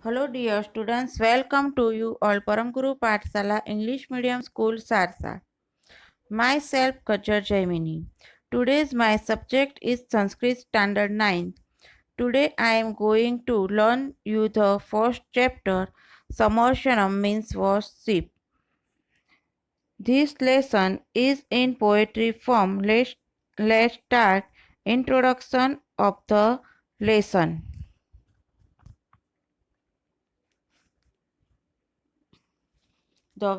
Hello dear students, welcome to you all Param Guru Pathshala English Medium School Sarsa. Myself Kajal Jaimini. Today's my subject is Sanskrit Standard 9. Today I am going to learn you the first chapter. Samarsanam means worship. This lesson is in poetry form. Let's start introduction of the lesson. The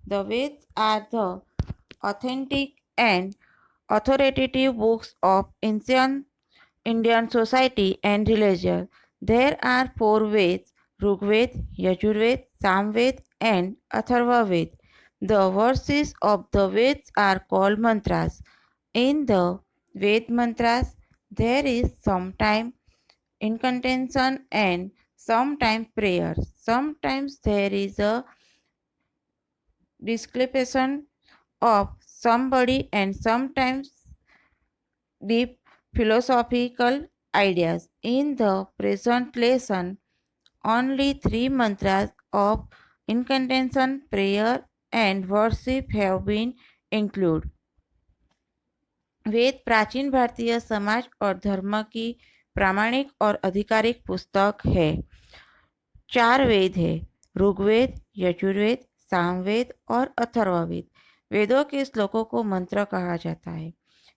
Veds are the authentic and authoritative books of ancient Indian society and religion. There are four Veds: Rigved, Yajurved, Samved, and Atharvaved. The verses of the Veds are called mantras. In the Ved mantras, there is sometimes incantation and sometimes prayer. Sometimes there is a description of somebody and sometimes deep philosophical ideas. In the present lesson, only three mantras of incantation, prayer, and worship have been included. वेद प्राचीन भारतीय समाज और धर्म की प्रामाणिक और आधिकारिक पुस्तक है। चार वेद है: ऋग्वेद, यजुर्वेद, सामवेद और अथर्ववेद। वेदों के श्लोकों को मंत्र कहा जाता है।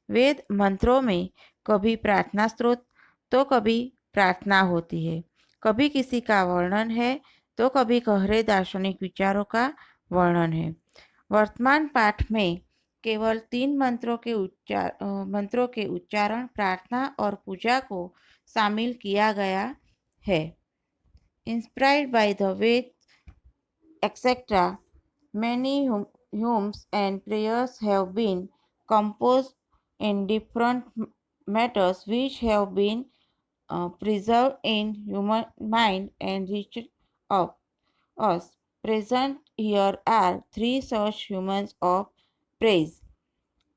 वेद मंत्रों में कभी प्रार्थना स्त्रोत तो कभी प्रार्थना होती है, कभी किसी का वर्णन है तो कभी गहरे दार्शनिक विचारों का वर्णन है। वर्तमान पाठ में केवल तीन मंत्रों के उच्चारण, प्रार्थना और पूजा को शामिल किया गया है। Inspired by the Veds, etc., many hymns and prayers have been composed in different matters which have been preserved in human mind and reached of us. Present here are three such hymns of praise.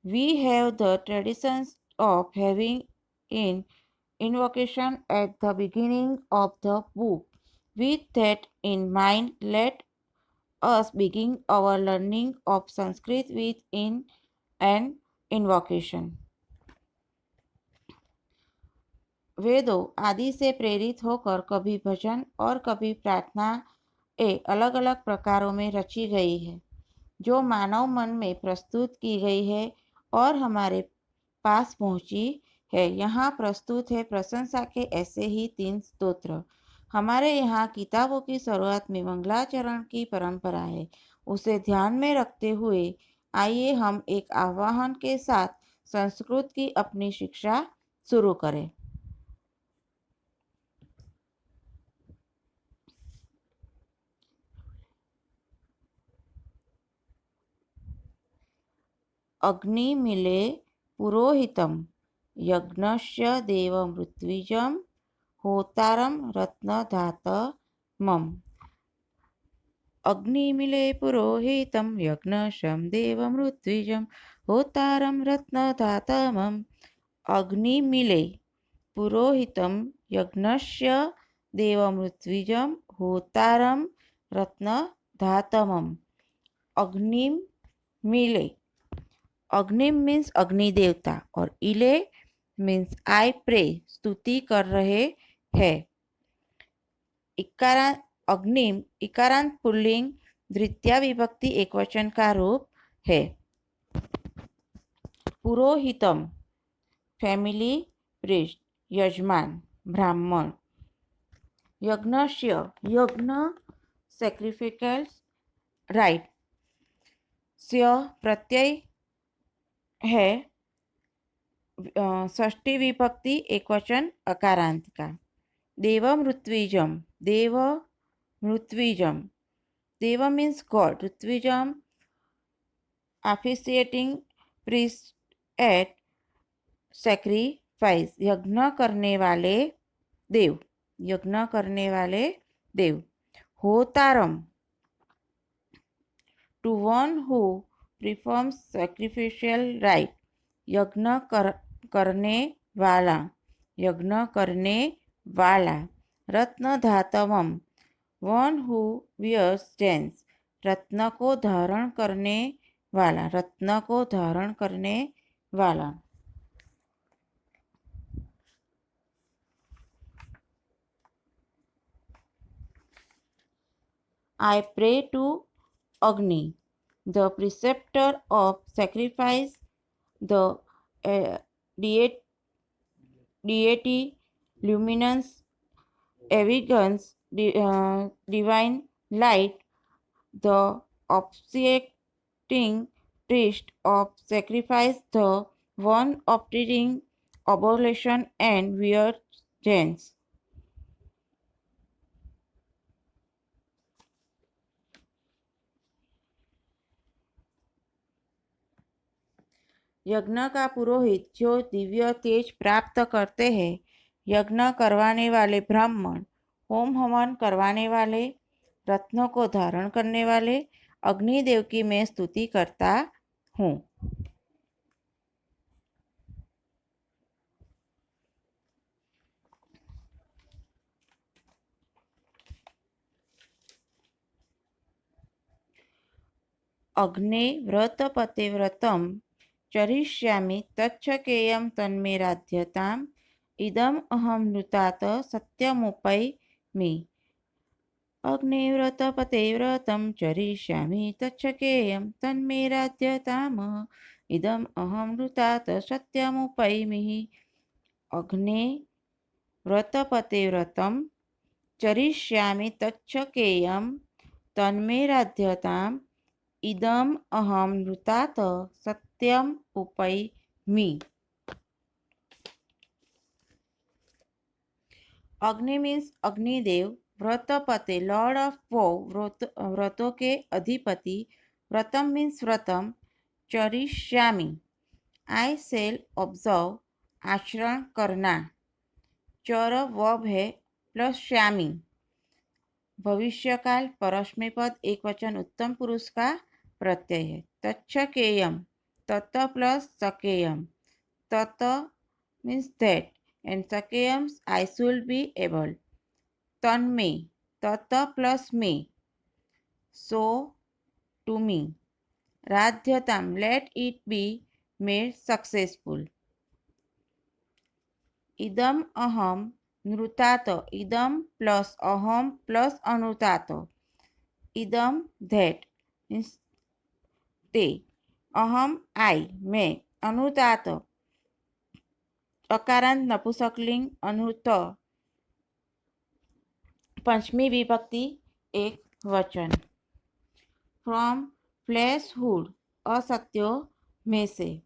We have the traditions of having in invocation at the beginning of the book. With that in mind, let us begin our learning of Sanskrit with an invocation. वेदों आदि से प्रेरित होकर कभी भजन और कभी प्रार्थना अलग अलग प्रकारों में रची गई है, जो मानव मन में प्रस्तुत की गई है और हमारे पास पहुंची है। यहाँ प्रस्तुत है प्रशंसा के ऐसे ही तीन स्तोत्र। हमारे यहाँ किताबों की शुरुआत में मंगलाचरण की परंपरा है। उसे ध्यान में रखते हुए आइए हम एक आह्वान के साथ संस्कृत की अपनी शिक्षा शुरू करें। अग्निमीळे पुरोहितं यज्ञस्य देवमृत्विजं होतारं रत्नधातमम्। अग्निमीळे पुरोहितं यज्ञशं देवमृत्विजं होतारं रत्नधातमम्। अग्निमीळे पुरोहितं यज्ञस्य देवमृत्विजं होतारं रत्नधातमम्। अग्निमीळे, अग्निम मीन्स अग्नि देवता और इले मीन्स आई प्रे, स्तुति कर रहे हैं। अग्निम इकारांत पुल्लिंग द्वितीया विभक्ति एकवचन का रूप है। पुरोहितम फैमिली प्रीस्ट, यजमान, ब्राह्मण। यज्ञस्य, यज्ञ सैक्रिफिकल राइट। स्य प्रत्यय है षष्ठी विभक्ति एकवचन अकारांत का। देवमृत्विजम, देव मृत्विजम, देव मीन्स गॉड, ऋत्विजम ऑफिशिएटिंग प्रीस्ट एट सैक्रिफाइस, यज्ञ करने वाले देव, यज्ञ करने वाले देव। होतारम, to one who performs sacrificial rite, यज्ञ करने वाला, यज्ञ करने वाला। रत्न धातवम, वन हु वियर्स जेम्स, रत्न को धारण करने वाला, रत्न को धारण करने वाला। I pray to Agni, the preceptor of sacrifice, the deity, luminous evidence, divine light, the obsecting priest of sacrifice, the one obtaining oblation and weird chants. यज्ञ का पुरोहित जो दिव्य तेज प्राप्त करते हैं, यज्ञ करवाने वाले ब्राह्मण, होम हवन करवाने वाले, रत्नों को धारण करने वाले अग्निदेव की मैं स्तुति करता हूँ। अग्ने व्रत पतिव्रतं चरिष्यामि तच्छकेयं तन्मे राध्यताम् इदम् अहं नृतात सत्यमुपैमि। अग्निव्रत पतिव्रतं चरिष्यामि तच्छकेयं तन्मे राध्यताम् इदम् अहं नृतात सत्यमुपैमि। अग्ने व्रत पतिव्रतं चरिष्यामि तच्छकेयं तन्मे राध्यताम् इदम अहम नृतात सत्यम उपैमि। अग्नि मीन्स अग्निदेव, व्रतपते लॉर्ड ऑफ वो, व्रतों के अधिपति। व्रतम मीन्स व्रतम, चरिष्यामि आई सेल ऑब्जर्व, आचरण करना। चर वर्ब है प्लस श्यामी, भविष्यकाल परस्मै पद एक वचन उत्तम पुरुष का प्रत्यय है। तच्छकेयम, तत प्लस सकेयम, तत मीन्स दैट एंड सकेयम आई शुड बी एबल। तन्मे, तत प्लस मे, सो टू मी। राध्यताम, let it be made successful. इदम अहम नृतात, इदम प्लस अहम प्लस अनुतात, इदम दैट मीन्स ते, अहम आई मैं, अनुतात अकारांत नपुंसकलिंग अनुत, पंचमी विभक्ति एक वचन। फ्रॉम फ्लैशहुड, असत्यो में से।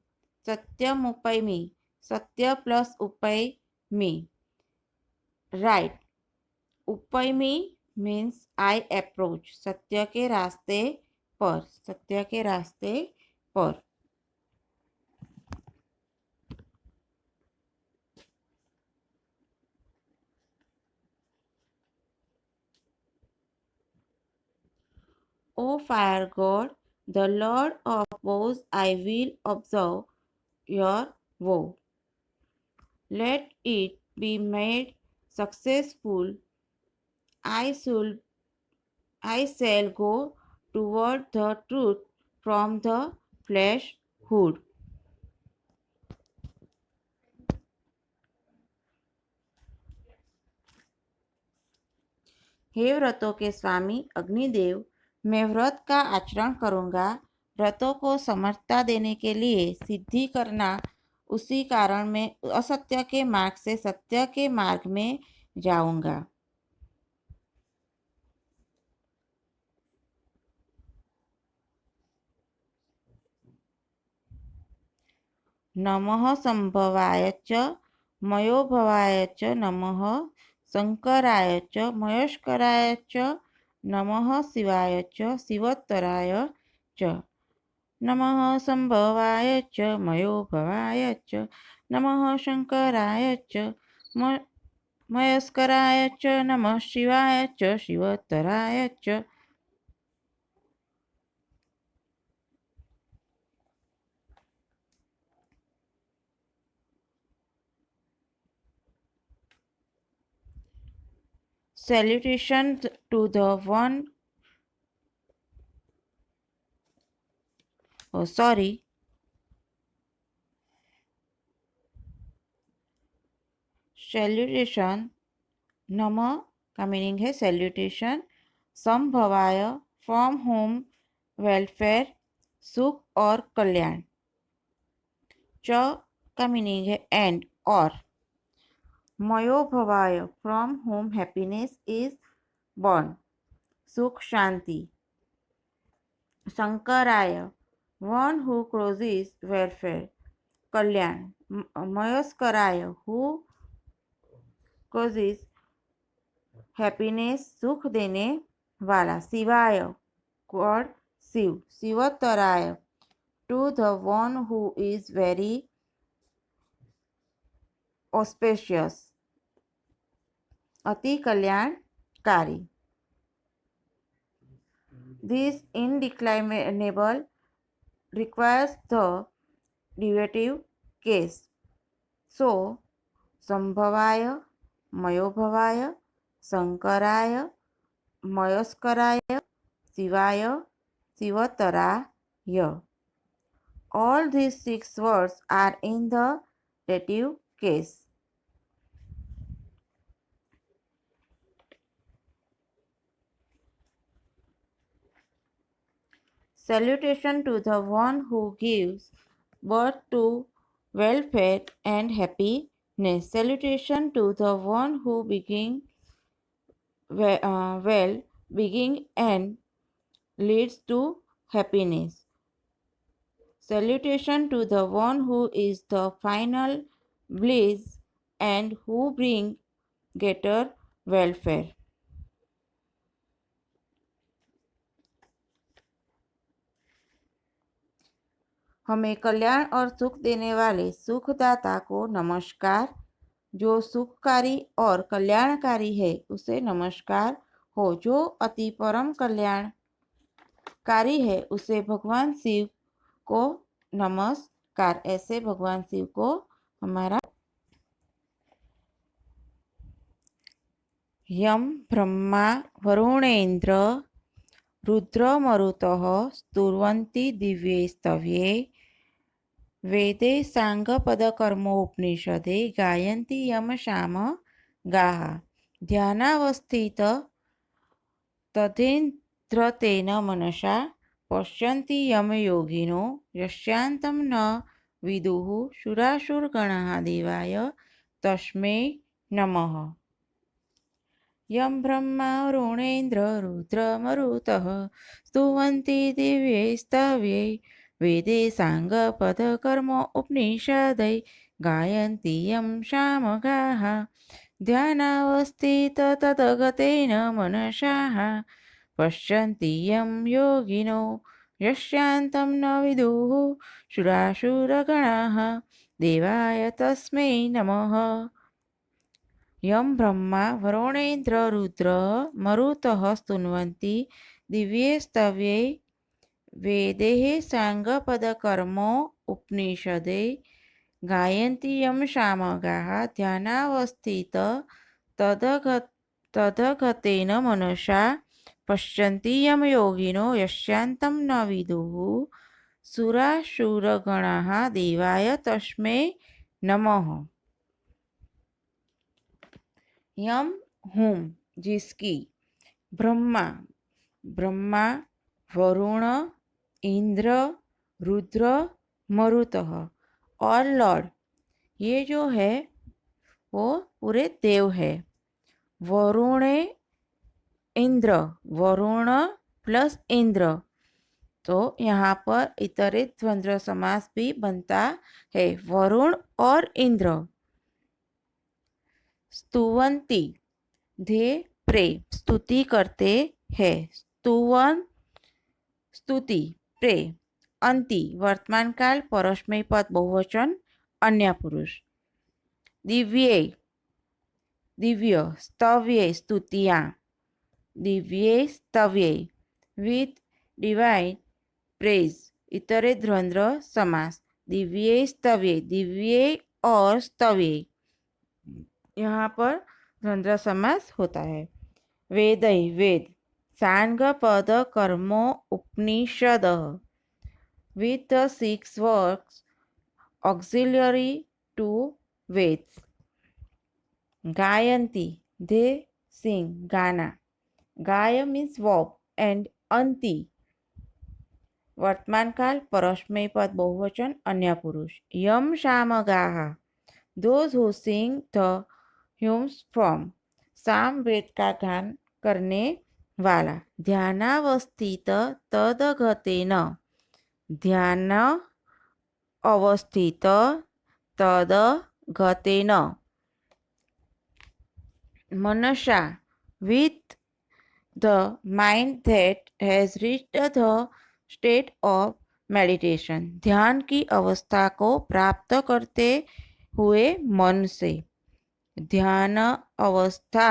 सत्यम उपैमी, सत्य प्लस उपैमी, राइट। उपैमी मीन्स आई अप्रोच, सत्य के रास्ते पर, सत्य के रास्ते पर। O fire god, the lord of woes, I will observe your woe. Let it be made successful. I shall go toward the truth from the fleshhood. हे व्रतों के स्वामी अग्निदेव, मैं व्रत का आचरण करूँगा। व्रतों को समर्थता देने के लिए सिद्धि करना, उसी कारण मैं असत्य के मार्ग से सत्य के मार्ग में जाऊँगा। नमः संभवाय च मयोभवाय च नमः शंकराय च महेश्वराय च नमः शिवाय च शिवोत्तराय च। नमः संभवाय च मयोभवाय च नमः शंकराय च महेश्वराय च नमः शिवाय च शिवोत्तराय च। salutation to the one, oh sorry, salutation, नमः का मीनिंग है सैल्यूटेशन, संभवाय फ्रॉम होम वेलफेयर, सुख और कल्याण, च का मीनिंग है एंड और, मयोभवाय from whom happiness is born, सुख शांति, शंकराय वन हु क्रोजेस वेलफेयर, कल्याण, मयस्कराय हु क्रोजेस हैप्पीनेस, सुख देने वाला, शिवाय गॉड शिव, शिवतराय to the one who is very auspicious, अति कल्याणकारी। This indeclinable requires the derivative case. So, संभवाय, मयोभवाय, शंकराय, मयस्कराय, शिवाय, शिवतराय. All these 6 words are in the dative case. Salutation to the one who gives birth to welfare and happiness. Salutation to the one who begin and leads to happiness. Salutation to the one who is the final bliss and who bring greater welfare. हमें कल्याण और सुख देने वाले सुखदाता को नमस्कार। जो सुखकारी और कल्याणकारी है उसे नमस्कार हो। जो अति परम कल्याणकारी है उसे भगवान शिव को नमस्कार। ऐसे भगवान शिव को हमारा यम ब्रह्मा वरुणेन्द्र रुद्रमरुतः स्तुवन्ति दिव्ये स्तव्ये वेदे सांगपदकर्मोपनिषदे गायन्ति यमसामगाः ध्यानावस्थित तदेन्द्रतेन मनसा पश्यन्ति यमयोगिनो यस्यान्तं न विदुः सुरासुरगणाः देवाय तस्मै नमः। यं ब्रह्मा वरुणेन्द्र रुद्रमरुतः स्तुवन्ति दिव्ये स्तव्ये वेदे सांगपदकर्म उपनिषदै गायन्ति यं सामगाः ध्यानावस्थित तद्गतेन मनसाः पश्यन्ति यं योगिनो यस्यान्तं न विदुः सुरासुरगणाः देवाय तस्मै नमः। यं ब्रह्मा वरुणेन्द्र रुद्र मरुतः स्तुवन्ति दिव्ये स्तव्ये वेदैः सांगपदकर्मो उपनिषदे गायन्ति यं सामगाः ध्यानावस्थित तद्गतेन मनसा पश्यन्ति यं योगिनो यस्यान्तं न विदुः सुरासुरगणाः देवाय तस्मै नमः। यम हूम जिसकी, ब्रह्मा ब्रह्मा, वरुण इंद्र रुद्र मरुतः और लॉर्ड ये जो है वो पूरे देव है। वरुणे इंद्र, वरुण प्लस इंद्र, तो यहाँ पर इतरित द्वंद्व समास भी बनता है, वरुण और इंद्र। स्तुवंती धे प्रे स्तुति करते हैं, स्तुवन स्तुति प्रे। अंति वर्तमान काल परस्मय पद बहुवचन अन्य पुरुष। दिव्ये दिव्य, स्तव्ये स्तुतियाँ, दिव्ये स्तव्ये विथ डिवाइन प्रेज इतरे द्वंद्व समास। दिव्ये स्तव्ये, दिव्ये और स्तव्ये यहाँ पर द्वंद्व समास होता है। वेदै वेद सांगपद कर्मो उपनिषद with the six works auxiliary to Veds. Gayanti, they sing Gana. Gaya means walk and Anti वर्तमान काल परस्मय पद बहुवचन अन्य पुरुष. यम शाम गाहा those who sing the hymns from. साम वेद का गान करने वाला. ध्यानावस्थित तदगतेन ध्यान अवस्थित तदगतेन. मनसा with the mind that has reached the state of meditation. ध्यान की अवस्था को प्राप्त करते हुए मन से. ध्यान अवस्था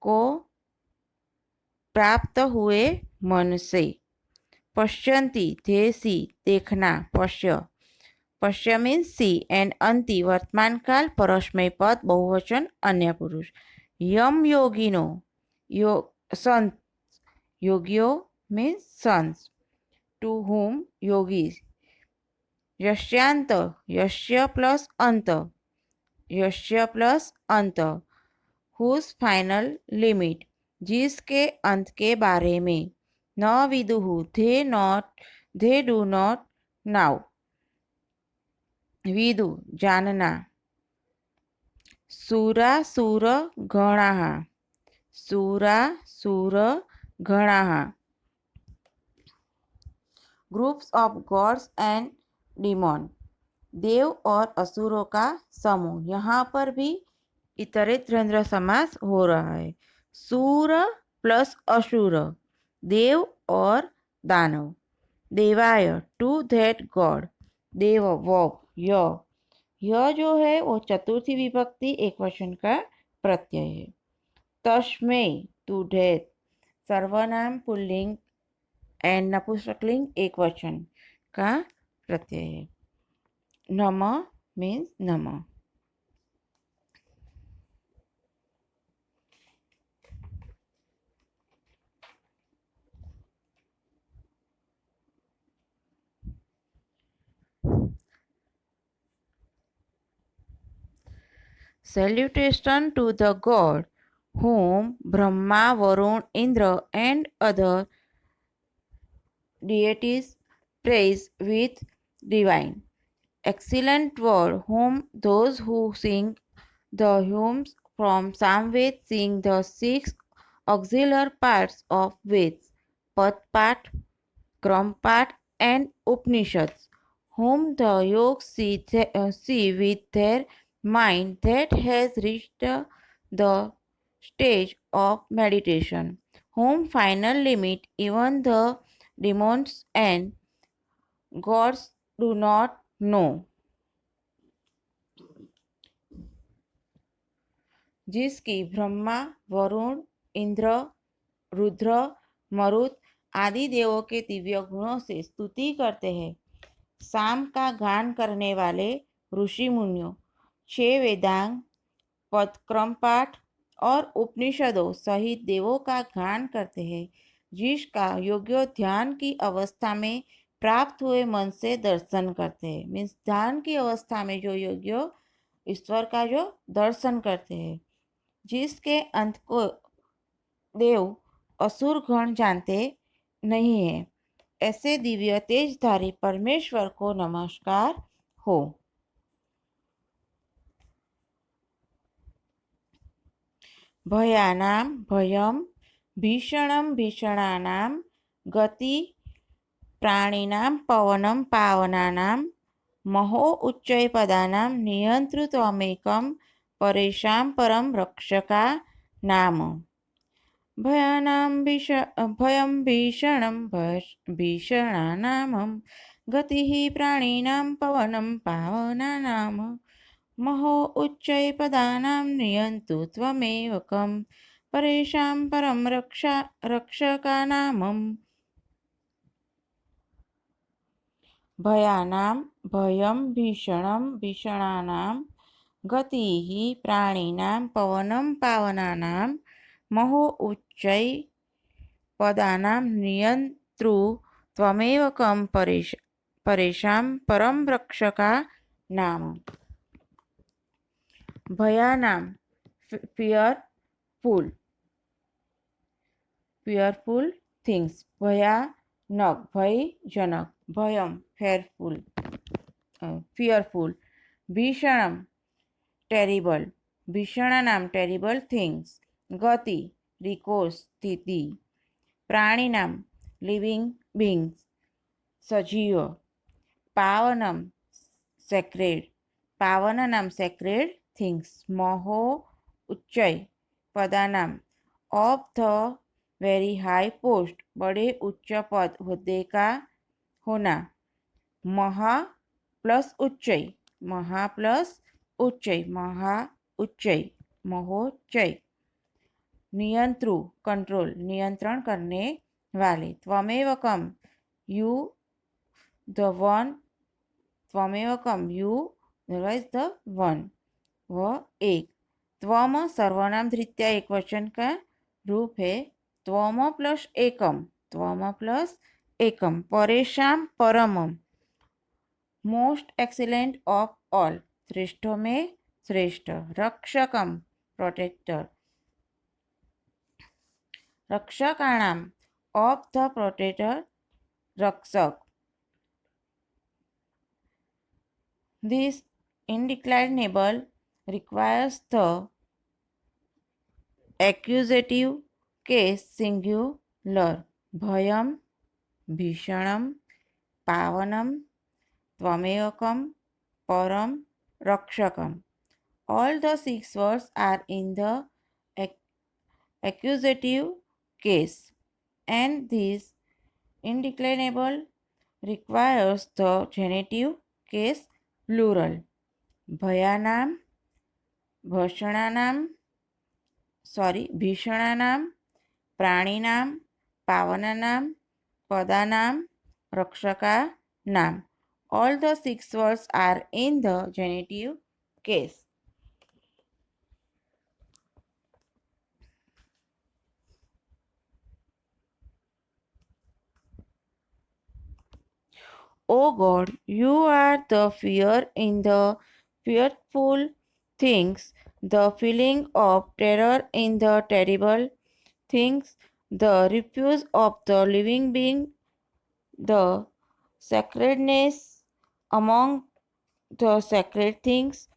को प्राप्त हुए मन से. पश्यन्ति they see देखना पश्य. पश्य मीन्स सी एंड अंति वर्तमान काल परस्मय पद बहुवचन अन्य पुरुष. यम योगिनो संत योगियो means saints to whom yogis. यस्यांत यस्य प्लस अंत यस्य प्लस अंत. हुज फाइनल लिमिट जिसके अंत के बारे में. न विदुहु they do not know. विदु जानना. सुरासुर गणाः सुरासुर गणाः. Groups of gods and demon देव और असुरों का समूह. यहाँ पर भी इतरेत द्वंद्व समास हो रहा है. सूर प्लस असुर देव और दानव. देवाय टू दैट गॉड. देव वॉक यह जो है वो चतुर्थी विभक्ति एक वचन का प्रत्यय है. तस्मै टू दैट सर्वनाम पुल्लिंग एंड नपुंसकलिंग एक वचन का प्रत्यय है. नम मीन्स नम. Salutation to the god whom Brahma, Varun, Indra and other deities praise with divine. Excellent word whom those who sing the hymns from Samved sing the six auxiliary parts of Veds, Padpat, Krampat and Upanishads, whom the yogis see with their mind that has reached the stage of meditation, whom final limit even the demons and gods do not know. जिसकी ब्रह्मा, वरुण, इंद्र, रुद्र, मरुत आदि देवों के दिव्य गुणों से स्तुति करते हैं. साम का गान करने वाले ऋषि मुनियों 6 वेदांग, पदक्रम पाठ और उपनिषदों सहित देवों का गान करते हैं. जिसका योग्य ध्यान की अवस्था में प्राप्त हुए मन से दर्शन करते हैं. मीन्स ध्यान की अवस्था में जो योग्य ईश्वर का जो दर्शन करते हैं. जिसके अंत को देव असुर गण जानते नहीं है. ऐसे दिव्य तेजधारी परमेश्वर को नमस्कार हो. भयानां भयं भीषणं भीषणानां गति प्राणिनां पवनं पावनानां महो उच्चैपदानां नियंतृत्वमेकं परेषां परं रक्षका नाम. भयं भीषणं भीषणानां गतिः प्राणिनां पवनं पावनानां महो उच्चैपदानां नियन्तृत्वमेकं परेषां परं रक्षकानाम्. भयानां भयं भीषणं भीषणानां गतिः प्राणिनां पवनं पावनानां महो उच्चै पदानां नियन्तृ त्वमेव कं परेषां परं रक्षका नाम। भयानां fearful things, भयानक भयजनक, भयम fearful, भीषणम terrible, भीषणानां terrible things, गति recourse स्थिति, प्राणिनां living beings सजीव, पावनम sacred, पावनानां sacred things, महो उच्चै पदानां of the very high post, बड़े उच्च पद हुद्दे का होना, महा प्लस उच्चै, महा प्लस उच्चै, महा उच्चै, महोच्चै, नियंत्रु कंट्रोल नियंत्रण करने वाले, त्वमेव कम यू द वन, त्वमेव कम यू द वन, वह एक, त्वम सर्वनाम तृतीया एक वचन का रूप है, त्वम प्लस एकम, त्वम प्लस एकम, परेशान परमम, मोस्ट एक्सीलेंट ऑफ ऑल, श्रेष्ठों में श्रेष्ठ, रक्षकम प्रोटेक्टर, रक्षकाणाम ऑफ द प्रोटेक्टर रक्षक, this indeclinable requires the accusative case singular, भयम भीषणम पावनम त्वमेवकम परम रक्षकम. All the 6 words are in the accusative case, and this indeclinable requires the genitive case plural. भयानाम भीषणानां प्राणिनां पावनानां पदानां रक्षकानां. All the 6 words are in the genitive case. O God, you are the fear in the fearful things, the feeling of terror in the terrible things, the refuge of the living being, the sacredness among the sacred things,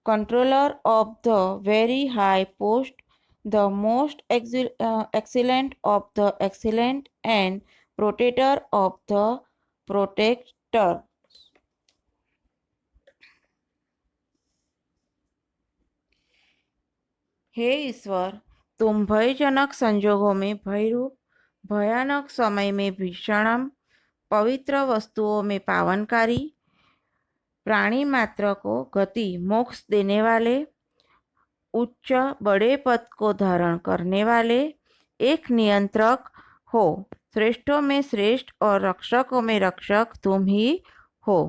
controller of the very high post, the most excellent of the excellent, and protector of the protector. हे ईश्वर, तुम भयजनक संजोगों में भयरूप, भयानक समय में भीषणम, पवित्र वस्तुओं में पावनकारी, प्राणी मात्र को गति मोक्ष देने वाले, उच्च बड़े पद को धारण करने वाले एक नियंत्रक हो, श्रेष्ठों में श्रेष्ठ और रक्षकों में रक्षक तुम ही हो.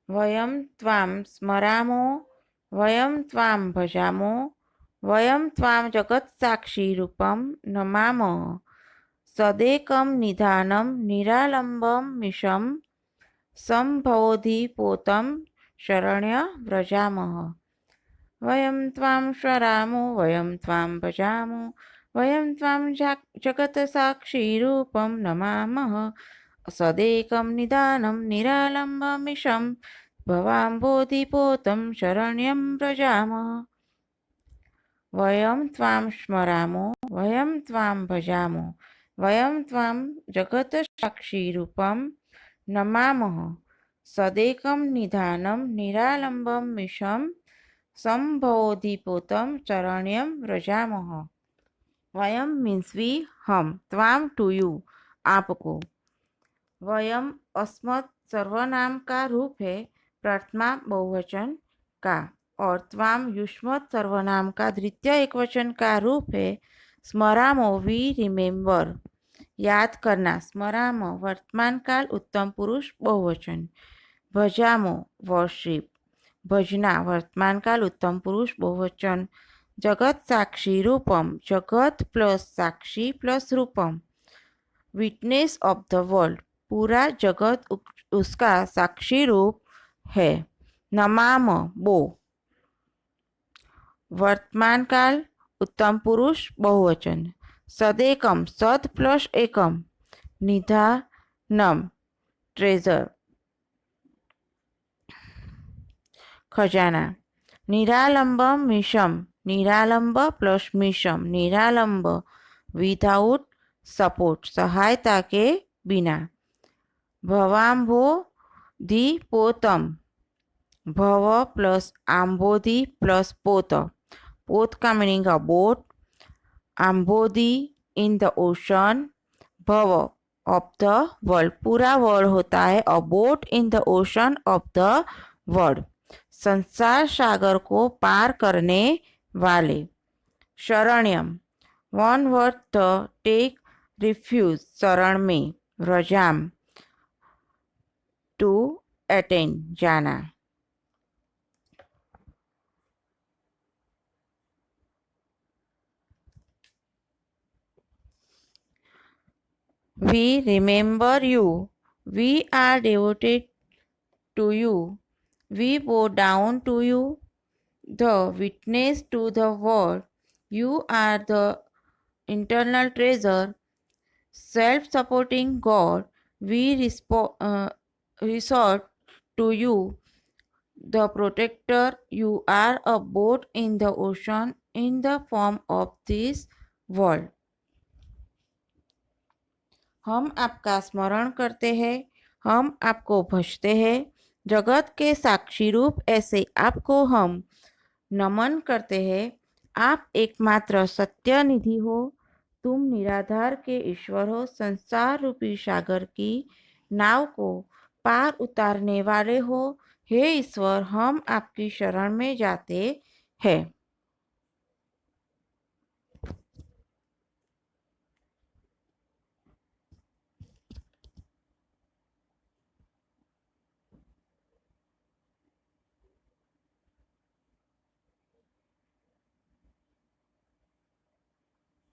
वयं त्वां स्मरामो, वयं त्वां भजामो, वयं त्वां जगत्साक्षीरूपं नमामः, सदेकं निधानं निरालम्बमिशं सम्भोधिपोतं शरण्यं व्रजामः. वयं त्वां स्मरामो, वयं त्वां भजामो, वयं त्वां जगत्साक्षीरूपं नमामः, सदेकं निधानं निरालम्बमिशं भवाम्बोधिपोतं शरण्यं व्रजामः. वयं त्वां स्मरामो, वयं त्वां भजामो, वयं त्वां जगत्साक्षीरूपं नमामः, सदेकं निधानं निरालम्बमिशं सम्भोधिपोतं शरण्यं व्रजामः. वयम मीन्स वी, हम, त्वाम टू यू, आपको, वयम अस्मत् सर्वनाम का रूप है, प्रथमा बहुवचन का, और त्वाम युष्मत् सर्वनाम का द्वितीय एकवचन का रूप है, स्मरामो वी रिमेंबर. याद करना स्मराम वर्तमान काल उत्तम पुरुष बहुवचन। भजामो वर्शिप भजना वर्तमान काल उत्तम पुरुष बहुवचन। जगत साक्षी रूपम जगत plus Sakshi plus Rupam. Witness of the world पूरा जगत उसका साक्षी रूप है। नमाम बो वर्तमान काल उत्तम पुरुष बहुवचन। सदेकम सद प्लस एकम। निधानम ट्रेजर खजाना। निरालंब mission निरालंब plus mission निरालंब without support सहायता के बिना। भवाम्भो पोतम भव प्लस आम्बोधि प्लस पोत। पोत का मीनिंग अ बोट। आम्बोधि इन द ओशन। भव ऑफ द वर्ल्ड पूरा वर्ल्ड होता है a boat in the ocean of the world. संसार सागर को पार करने वाले। शरण्यम वन वर्थ टेक रिफ्यूज शरण में। रजाम टू अटेंड जाना। We remember you. We are devoted to you. We bow down to you. The witness to the world. You are the internal treasure. Self-supporting God. We resort to you. The protector. You are a boat in the ocean in the form of this world. हम आपका स्मरण करते हैं, हम आपको भजते हैं। जगत के साक्षी रूप ऐसे आपको हम नमन करते हैं। आप एकमात्र सत्य निधि हो। तुम निराधार के ईश्वर हो। संसार रूपी सागर की नाव को पार उतारने वाले हो। हे ईश्वर हम आपकी शरण में जाते हैं।